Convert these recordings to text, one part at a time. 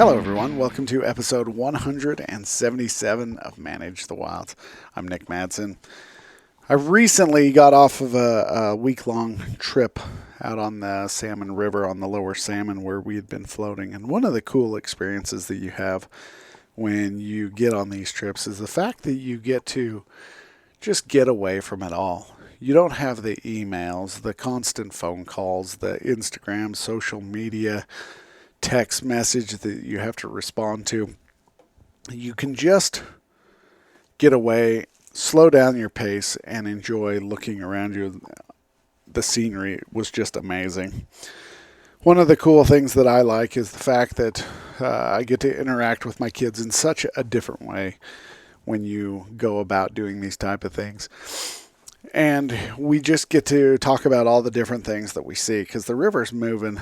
Hello, everyone. Welcome to episode 177 of Manage the Wilds. I'm Nick Madsen. I recently got off of a week-long trip out on the Salmon River on the lower Salmon where we had been floating. And one of the cool experiences that you have when you get on these trips is the fact that you get to just get away from it all. You don't have the emails, the constant phone calls, the Instagram, social media, text message that you have to respond to. You can just get away, slow down your pace, and enjoy looking around you. The scenery was just amazing. One of the cool things that I like is the fact that I get to interact with my kids in such a different way when you go about doing these type of things. And we just get to talk about all the different things that we see because the river's moving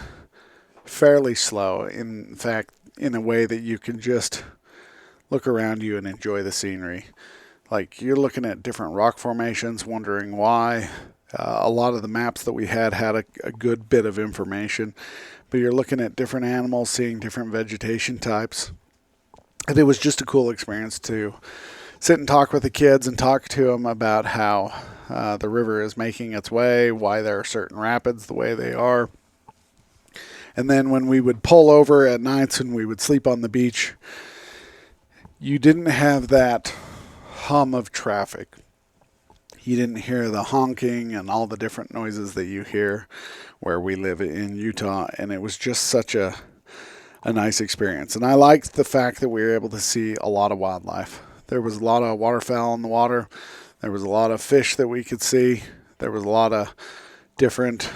fairly slow. In fact, in a way that you can just look around you and enjoy the scenery. Like you're looking at different rock formations, wondering why. A lot of the maps that we had a good bit of information, but you're looking at different animals, seeing different vegetation types. And it was just a cool experience to sit and talk with the kids and talk to them about how the river is making its way, why there are certain rapids the way they are. And then when we would pull over at nights and we would sleep on the beach, you didn't have that hum of traffic. You didn't hear the honking and all the different noises that you hear where we live in Utah. And it was just such a nice experience. And I liked the fact that we were able to see a lot of wildlife. There was a lot of waterfowl in the water. There was a lot of fish that we could see. There was a lot of different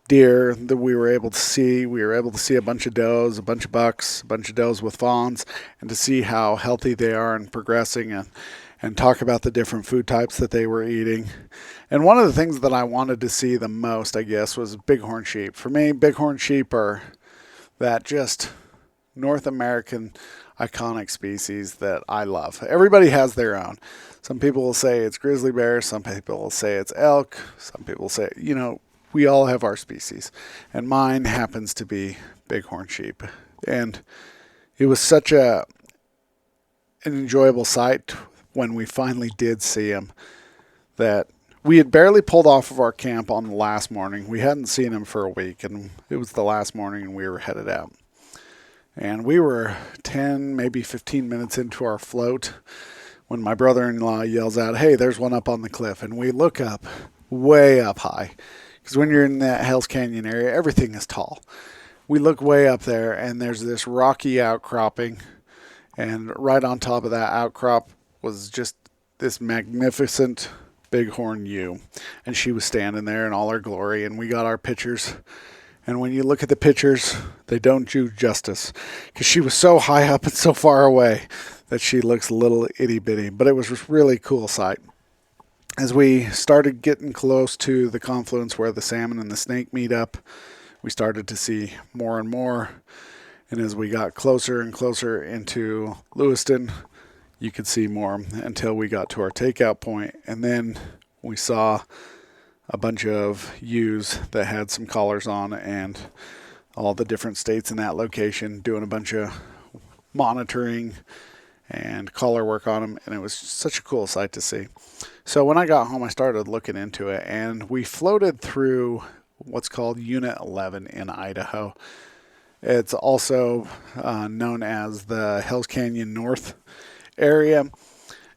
deer that we were able to see. We were able to see a bunch of does, a bunch of bucks, a bunch of does with fawns, and to see how healthy they are and progressing and talk about the different food types that they were eating. And one of the things that I wanted to see the most, I guess, was bighorn sheep. For me, bighorn sheep are that just North American iconic species that I love. Everybody has their own. Some people will say it's grizzly bear. Some people will say it's elk. Some people say, we all have our species, and mine happens to be bighorn sheep. And it was such an enjoyable sight when we finally did see them that we had barely pulled off of our camp on the last morning. We hadn't seen them for a week, and it was the last morning, and we were headed out. And we were 10, maybe 15 minutes into our float when my brother-in-law yells out, "Hey, there's one up on the cliff." And we look up, way up high. Because when you're in that Hell's Canyon area, everything is tall. We look way up there, and there's this rocky outcropping. And right on top of that outcrop was just this magnificent bighorn ewe. And she was standing there in all her glory, and we got our pictures. And when you look at the pictures, they don't do justice. Because she was so high up and so far away that she looks a little itty-bitty. But it was a really cool sight. As we started getting close to the confluence where the salmon and the snake meet up, we started to see more and more. And as we got closer and closer into Lewiston, you could see more until we got to our takeout point. And then we saw a bunch of ewes that had some collars on and all the different states in that location doing a bunch of monitoring and collar work on them. And it was such a cool sight to see. So when I got home, I started looking into it, and we floated through what's called Unit 11 in Idaho. It's also known as the Hell's Canyon North area.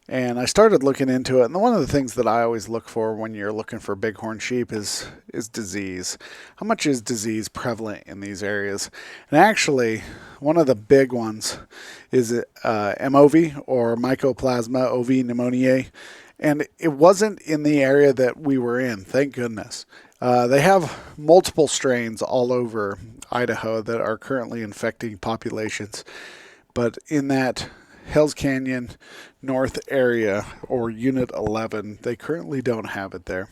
And I started looking into it. And one of the things that I always look for when you're looking for bighorn sheep is disease. How much is disease prevalent in these areas? And actually, one of the big ones is MOV, or Mycoplasma ovi pneumoniae. And it wasn't in the area that we were in, thank goodness. They have multiple strains all over Idaho that are currently infecting populations. But in that Hell's Canyon North area, or Unit 11, they currently don't have it there.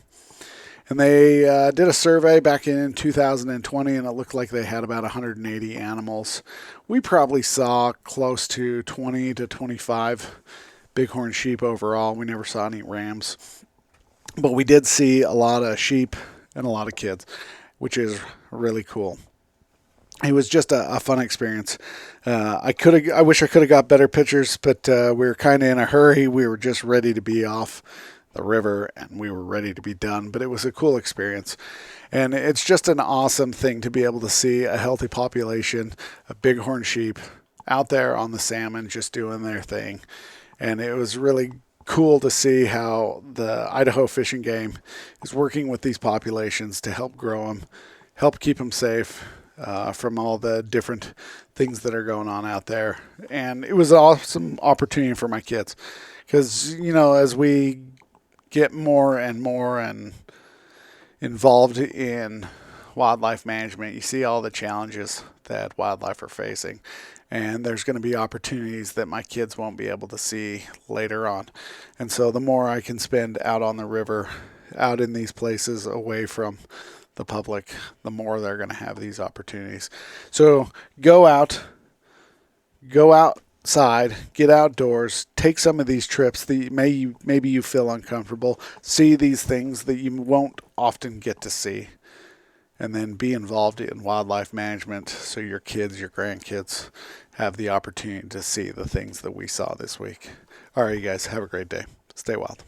And they did a survey back in 2020, and it looked like they had about 180 animals. We probably saw close to 20 to 25 bighorn sheep overall. We never saw any rams. But we did see a lot of sheep and a lot of kids, which is really cool. it was just a fun experience. I wish I could have got better pictures, but we were kind of in a hurry. We were just ready to be off the river and we were ready to be done, but it was a cool experience. And it's just an awesome thing to be able to see a healthy population of bighorn sheep out there on the salmon just doing their thing. And it was really cool to see how the Idaho Fish and Game is working with these populations to help grow them, help keep them safe from all the different things that are going on out there. And it was an awesome opportunity for my kids because, as we get more and more and involved in wildlife management, you see all the challenges that wildlife are facing. And there's going to be opportunities that my kids won't be able to see later on. And so the more I can spend out on the river, out in these places away from the public, the more they're going to have these opportunities. So go outside, get outdoors, take some of these trips that maybe you feel uncomfortable, see these things that you won't often get to see, and then be involved in wildlife management so your kids, your grandkids have the opportunity to see the things that we saw this week. All right, you guys, have a great day. Stay wild.